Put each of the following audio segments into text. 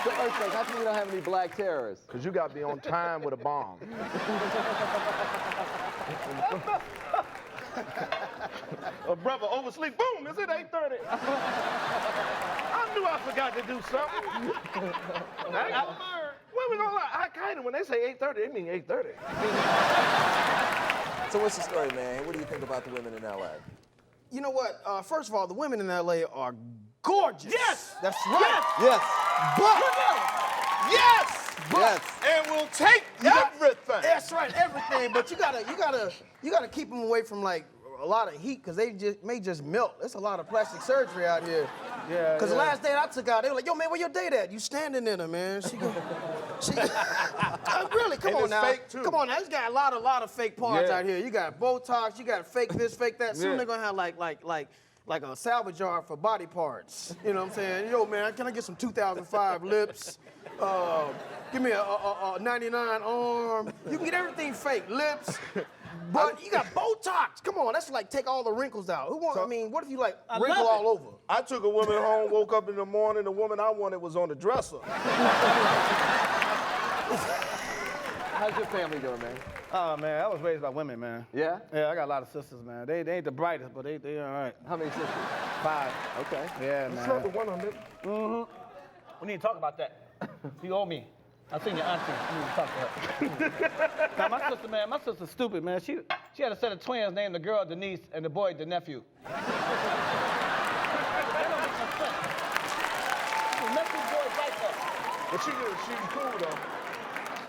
So, Earthquake, how come we don't have any black terrorists? Because you got to be on time with a bomb. A brother oversleep, boom, it's at 8:30. I knew I forgot to do something. When we gonna lie? I kind of, when they say 8:30, they mean 8:30. So what's the story, man? What do you think about the women in L.A.? You know what? First of all, the women in L.A. are gorgeous. Yes! That's right. Yes. But, Yes! Yes. And we'll take everything. that's right, everything. But you gotta keep them away from like a lot of heat because they may just melt. There's a lot of plastic surgery out here. Yeah. Because the last date I took out, they were like, yo, man, where your date at? You standing in her, man. Really, come And on it's now. fake, too. Come on now. You got a lot of fake parts Yeah. out here. You got Botox, you got fake this, fake that. Soon Yeah. they're gonna have like a salvage yard for body parts. You know what I'm saying? Yo, man, can I get some 2005 lips? Give me a 99 arm. You can get everything fake. Lips. But you got Botox. Come on, that's like take all the wrinkles out. I mean, what if you like wrinkle all over? I took a woman home, woke up in the morning, the woman I wanted was on the dresser. How's your family doing, man? Oh, man, I was raised by women, man. Yeah? Yeah, I got a lot of sisters, man. They ain't the brightest, but they all right. How many sisters? 5. Okay. Yeah, It's not the man. one on there. We need to talk about that. You owe me. I seen your auntie. I need to talk to her. Now, my sister's stupid, man. She had a set of twins named the girl Denise and the boy the nephew. That don't make no sense. The nephew boy's like that. But she's cool, though.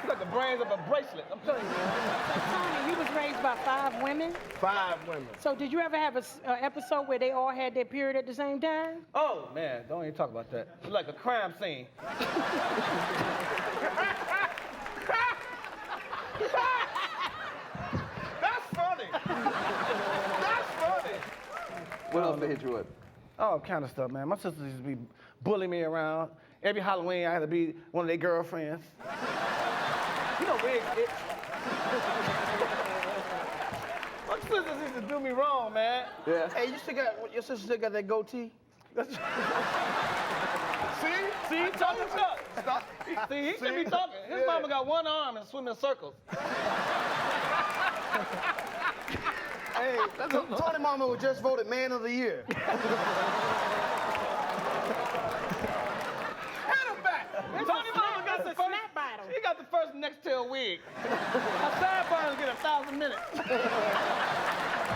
She got the brains of a bracelet. I'm telling you, man. Tony, you was raised by 5 women. 5 women. So did you ever have an episode where they all had their period at the same time? Oh, man, don't even talk about that. It's like a crime scene. That's funny. That's funny. What else they hit you with? All kind of stuff, man. My sisters used to be bullying me around. Every Halloween, I had to be one of their girlfriends. You know, wigs itch. My sisters used to do me wrong, man. Yeah. Hey, your sister still got that goatee? See, talking stuff. Stop. See, he should be talking. His mama got one arm and swim in circles. Hey, Tony Mama was just voted Man of the Year. Tony Mama got the first. She got the first next tail wig. Her sideburns get 1,000 minutes.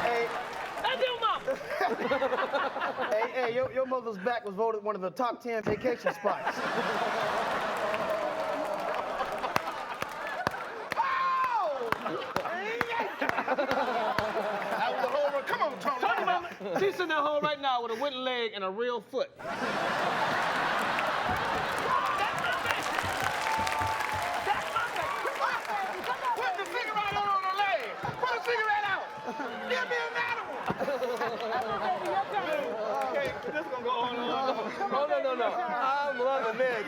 Hey, That's your mama. hey, your mother's back was voted one of the top 10 vacation spots. That was a whole run. Come on, Tony. Tony Mama, she's sitting at home right now with a wooden leg and a real foot. Put the cigarette on her leg. Put a cigarette out. Give me another one. Okay, this is gonna go on and on. Oh, no. I'm loving this.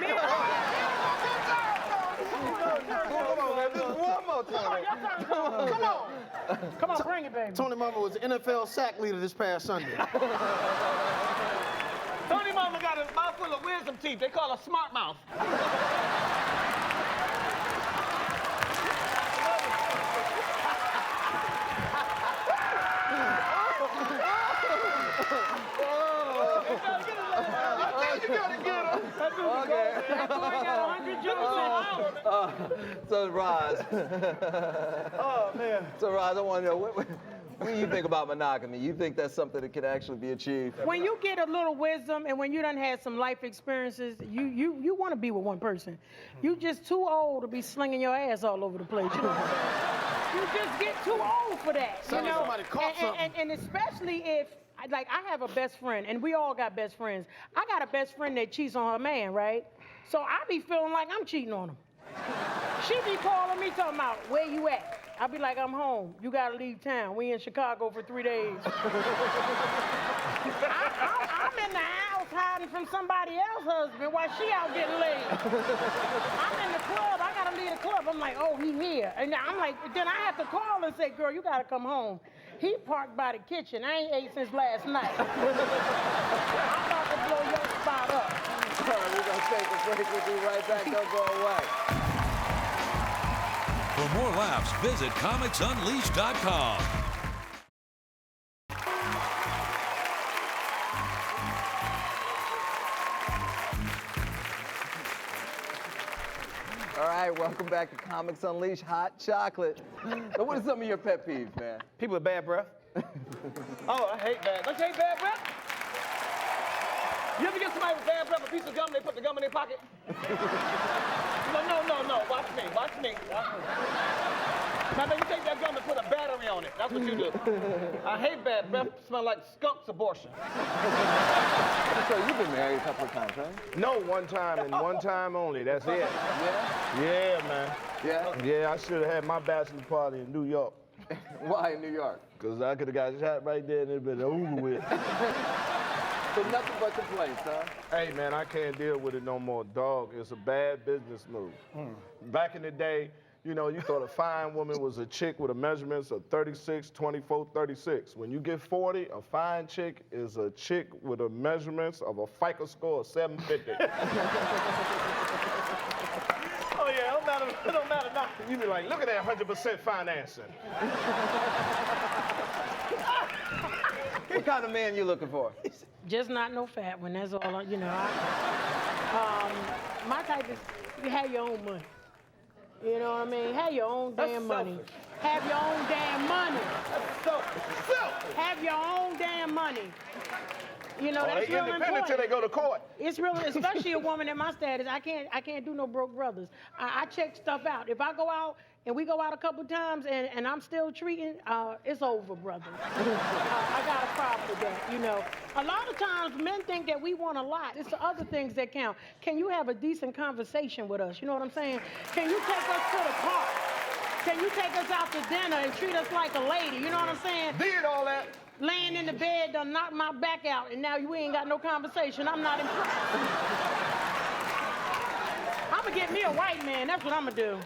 Come on, man. Just one more time. Come on. Come on, bring it, baby. Tony Mama was the NFL sack leader this past Sunday. Tony Mama got a mouth full of wisdom teeth. They call her smart mouth. You gotta get her. So, Roz. Oh, man. So, Roz, I want to know, what do you think about monogamy? You think that's something that can actually be achieved? When you get a little wisdom and when you done had some life experiences, you want to be with one person. You just too old to be slinging your ass all over the place. You know? You just get too old for that. Sound like somebody caught something. And especially if, like, I have a best friend, and we all got best friends. I got a best friend that cheats on her man, right? So I be feeling like I'm cheating on him. She be calling me talking about, where you at? I be like, I'm home. You gotta leave town. We in Chicago for 3 days. I'm in the house hiding from somebody else's husband while she out getting laid. I'm in the club. I gotta leave the club. I'm like, oh, he here. And I'm like, then I have to call and say, girl, you gotta come home. He parked by the kitchen. I ain't ate since last night. I'm about to blow your spot up. All right, we're going to take a break. We'll be right back. Don't go away. For more laughs, visit comicsunleashed.com. All right, welcome back to Comics Unleashed Hot Chocolate. So what are some of your pet peeves, man? People with bad breath. Oh, I hate bad. Don't you hate bad breath? You ever get somebody with bad breath, a piece of gum, they put the gum in their pocket? No. Watch me. Now, you take that gum and put a battery on it. That's what you do. I hate bad breath. Smell like skunk's abortion. So you've been married a couple of times, right? No, one time and one time only. That's it. Yeah? Yeah, man. Yeah? Yeah, I should have had my bachelor party in New York. Why in New York? Because I could have got shot right there and it'd been over with. So nothing but complaints, huh? Hey, man, I can't deal with it no more, dog. It's a bad business move. Back in the day, you know, you thought a fine woman was a chick with a measurements of 36, 24, 36. When you get 40, a fine chick is a chick with a measurements of a FICO score of 750. Oh, yeah, it don't matter nothing. You be like, look at that 100% financing. What kind of man you looking for? Just not no fat one. That's all. You know. My type is you have your own money. You know what I mean? Have your own damn money. Have your own damn money. Have your own damn money. You know, that's they real independent important. till they go to court. It's really, especially a woman in my status. I can't do no broke brothers. I check stuff out. If I go out and we go out a couple times and I'm still treating, it's over, brother. I got a problem with that. You know, a lot of times men think that we want a lot. It's the other things that count. Can you have a decent conversation with us? You know what I'm saying? Can you take us to the park? Can you take us out to dinner and treat us like a lady? You know what I'm saying? Did all that. Laying in the bed done knocked my back out, and now you ain't got no conversation. I'm not impressed. I'm gonna get me a white man. That's what I'm gonna do.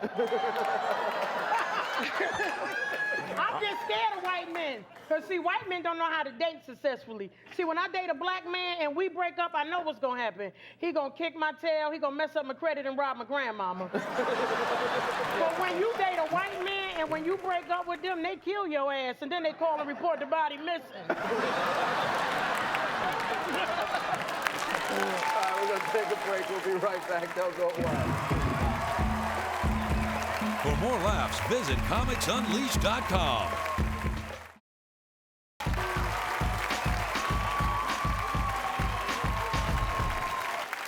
I'm just scared of white men. Because, see, white men don't know how to date successfully. See, when I date a black man and we break up, I know what's going to happen. He going to kick my tail, he going to mess up my credit and rob my grandmama. But when you date a white man and when you break up with them, they kill your ass and then they call and report the body missing. All right, we're going to take a break. We'll be right back. Don't go away. For more laughs, visit comicsunleashed.com.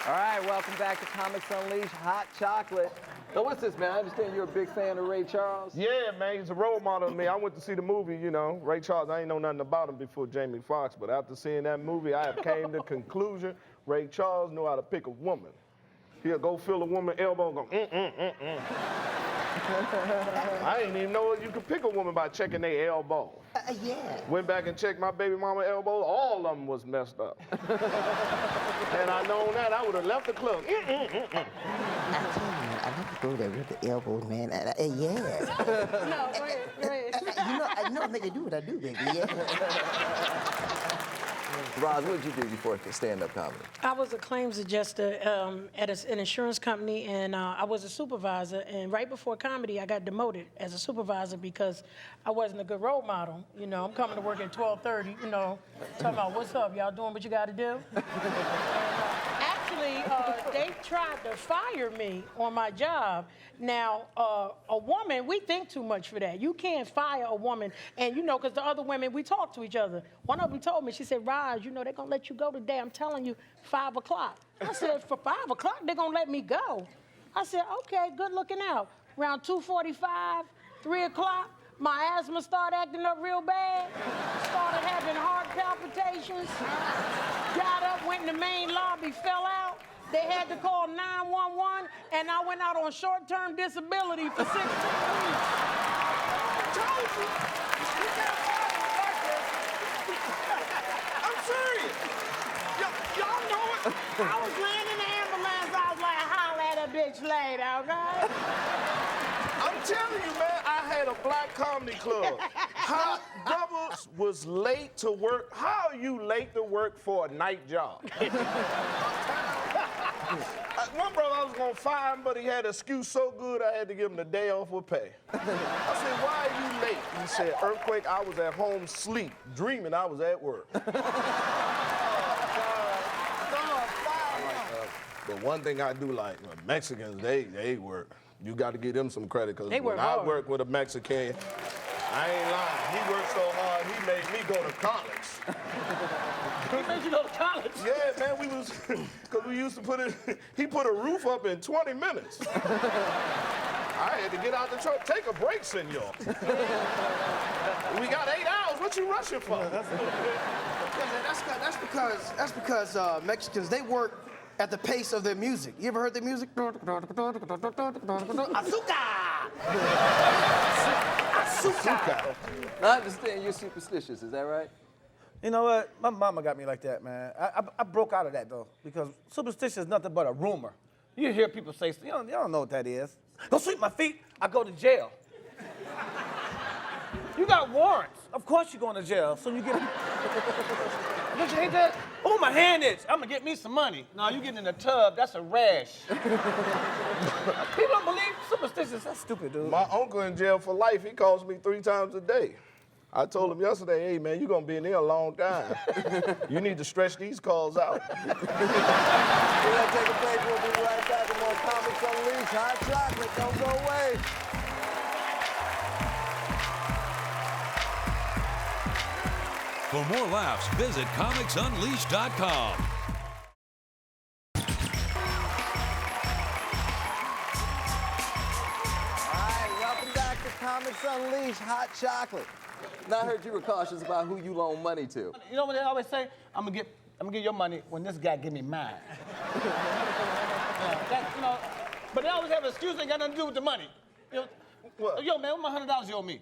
All right, welcome back to Comics Unleashed Hot Chocolate. So what's this, man? I understand you're a big fan of Ray Charles. Yeah, man, he's a role model to me. I went to see the movie, you know, Ray Charles. I ain't know nothing about him before Jamie Foxx, but after seeing that movie, I have came to the conclusion Ray Charles knew how to pick a woman. He'll go feel a woman's elbow and go, I didn't even know you could pick a woman by checking their elbow. Yeah. Went back and checked my baby mama elbow. All of them was messed up. Had I known that, I would have left the club. I tell you, man, I love to go there with the elbows, man. Yeah. No, go ahead. I know, nigga, do what I do, baby. Yeah. Roz, what did you do before stand-up comedy? I was a claims adjuster at an insurance company, and I was a supervisor. And right before comedy, I got demoted as a supervisor because I wasn't a good role model. You know, I'm coming to work at 12:30. You know, talking about what's up, y'all doing what you got to do. Actually, they tried to fire me on my job. Now, a woman, we think too much for that. You can't fire a woman, and you know, because the other women, we talk to each other. One of them told me, she said, Roz, you know, they're going to let you go today. I'm telling you, 5 o'clock. I said, for 5 o'clock, they're going to let me go. I said, okay, good looking out. Around 2:45, 3 o'clock, my asthma started acting up real bad. Started having heart palpitations. Got up, went in the main lobby, fell out. They had to call 911, and I went out on short-term disability for 16 weeks. I told you. You can't fire me like this. I'm serious. Y'all know it. I was laying in the ambulance. I was like, holla at a bitch later, okay? I'm telling you, man, I had a black comedy club. How brothers was late to work. How are you late to work for a night job? One brother I was gonna fire him, but he had an excuse so good I had to give him the day off with pay. I said, why are you late? He said, earthquake, I was at home sleep, dreaming I was at work. But one thing I do like, Mexicans, they work. You got to give them some credit, because when I work with a Mexican, I ain't lying. He worked so hard, he made me go to college. He made you go to college? Yeah, man, because we used to he put a roof up in 20 minutes. I had to get out the truck, take a break, senor. We got 8 hours, what you rushing for? That's because Mexicans, they work at the pace of their music. You ever heard their music? Azúcar! Azúcar! I understand you're superstitious, is that right? You know what? My mama got me like that, man. I broke out of that, though, because superstition is nothing but a rumor. You hear people say, you don't know what that is. Don't sweep my feet, I go to jail. You got warrants. Of course you're going to jail. So you get... Don't you hate that? Oh, my hand itch. I'm going to get me some money. No, you getting in the tub. That's a rash. People don't believe superstitions. That's stupid, dude. My uncle in jail for life, he calls me 3 times a day. I told him yesterday, hey, man, you're going to be in there a long time. You need to stretch these calls out. We're going to take a break. We'll be right back with more Comics Unleashed. Hot chocolate, don't go away. For more laughs, visit comicsunleashed.com. All right, welcome back to Comics Unleashed, Hot Chocolate. Now I heard you were cautious about who you loan money to. You know what they always say? I'm gonna get your money when this guy give me mine. But they always have an excuse. Ain't got nothing to do with the money. You know, What? Yo, man, what my $100 you owe me?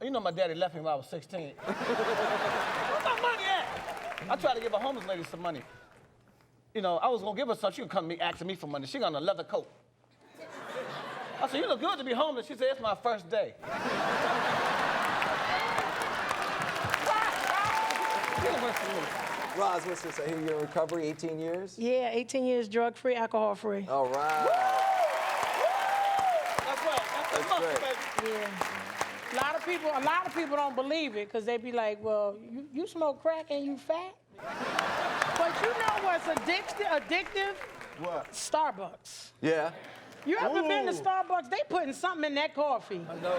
You know my daddy left me when I was 16. Where's my money at? I tried to give a homeless lady some money. You know, I was gonna give her some. She would come to me asking me for money. She got on a leather coat. I said, you look good to be homeless. She said, it's my first day. Roz, what's this? I hear you're in recovery, 18 years? Yeah, 18 years drug-free, alcohol-free. All right. That's right. That's great. baby. Yeah. A lot of people don't believe it because they be like, well, you smoke crack and you fat? But you know what's addictive? What? Starbucks. Yeah. You ever been to Ooh. Starbucks? They putting something in that coffee. I know.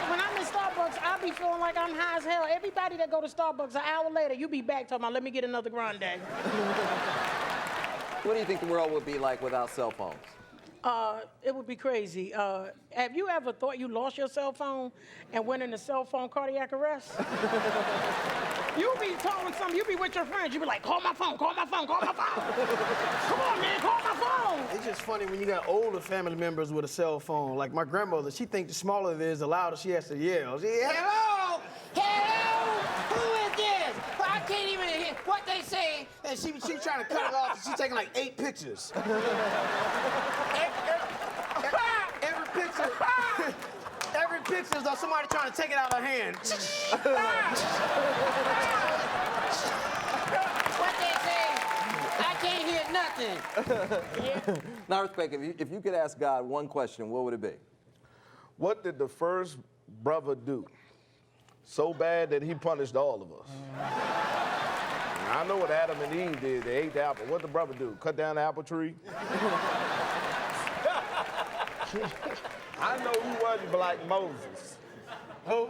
When I'm in Starbucks, I be feeling like I'm high as hell. Everybody that go to Starbucks, an hour later, you be back talking about, let me get another grande. What do you think the world would be like without cell phones? It would be crazy. Have you ever thought you lost your cell phone and went into cell phone cardiac arrest? You be talking something, you be with your friends, you be like, call my phone, call my phone, call my phone. Come on, man, call my phone. It's just funny when you got older family members with a cell phone. Like my grandmother, she thinks the smaller it is, the louder she has to yell. She, hello, hello, who is this? I can't even hear what they say. And she trying to cut it off. She's taking like 8 pictures. Every picture is though somebody trying to take it out of her hand. What they say? I can't hear nothing. Now, Earthquake, if you could ask God one question, what would it be? What did the first brother do so bad that he punished all of us? I know what Adam and Eve did. They ate the apple. What did the brother do? Cut down the apple tree? I know who wasn't like Moses. Who?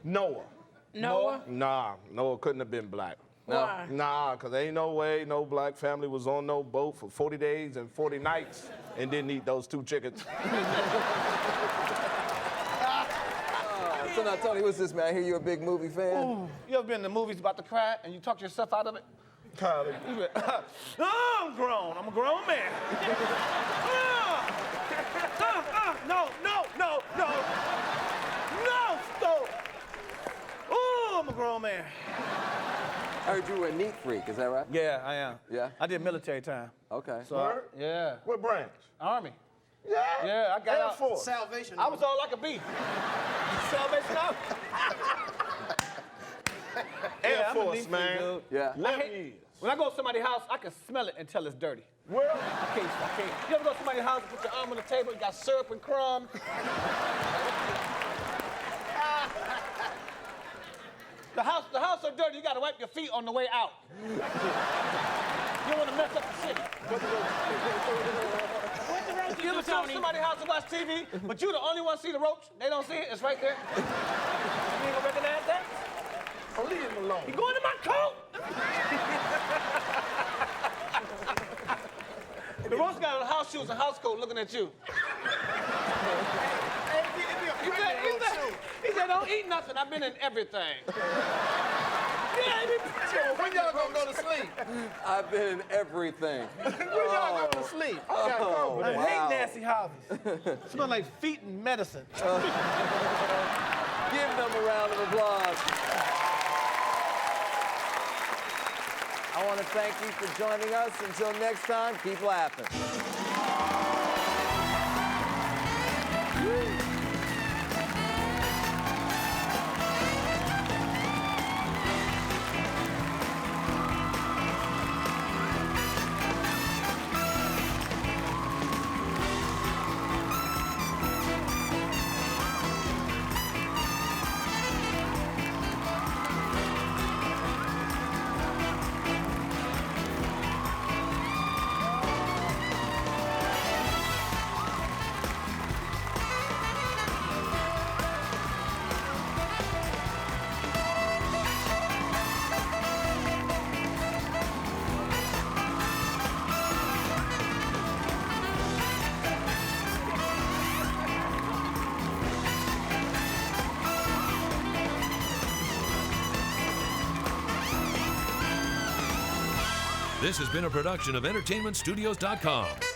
Noah. Noah? Nah, Noah couldn't have been black. Why? Nah, because ain't no way no black family was on no boat for 40 days and 40 nights and didn't eat those 2 chickens. So now, Tony, what's this, man? I hear you're a big movie fan. Ooh. You ever been in the movies about to cry and you talk yourself out of it? Kylie. You be, oh, I'm grown. I'm a grown man. No, stop. Oh, I'm a grown man. I heard you were a neat freak, is that right? Yeah, I am. Yeah? I did military time. Okay. So, yeah. What branch? Army. Yeah? Yeah, I got Air out. Force. Salvation. I was all like a bee. Salvation Army. Air Yeah, I'm a Force, neat man. freak, dude. Yeah. 11 years. When I go to somebody's house, I can smell it and tell it's dirty. Well, I can't. You ever go to somebody's house and put your arm on the table, you got syrup and crumbs? The house so dirty, you gotta wipe your feet on the way out. You don't wanna mess up the city. You ever go to somebody's house and watch TV, but you the only one see the roach? They don't see it, it's right there. You ain't gonna recognize that? oh, leave him alone. You going in my coat? The roach got on house shoes and house coat looking at you. He said, don't eat nothing. I've been in everything. When y'all gonna go to sleep? I've been in everything. When y'all going to sleep? I hate nasty houses. Smell like feet and medicine. Give them a round of applause. I want to thank you for joining us. Until next time, keep laughing. This has been a production of EntertainmentStudios.com.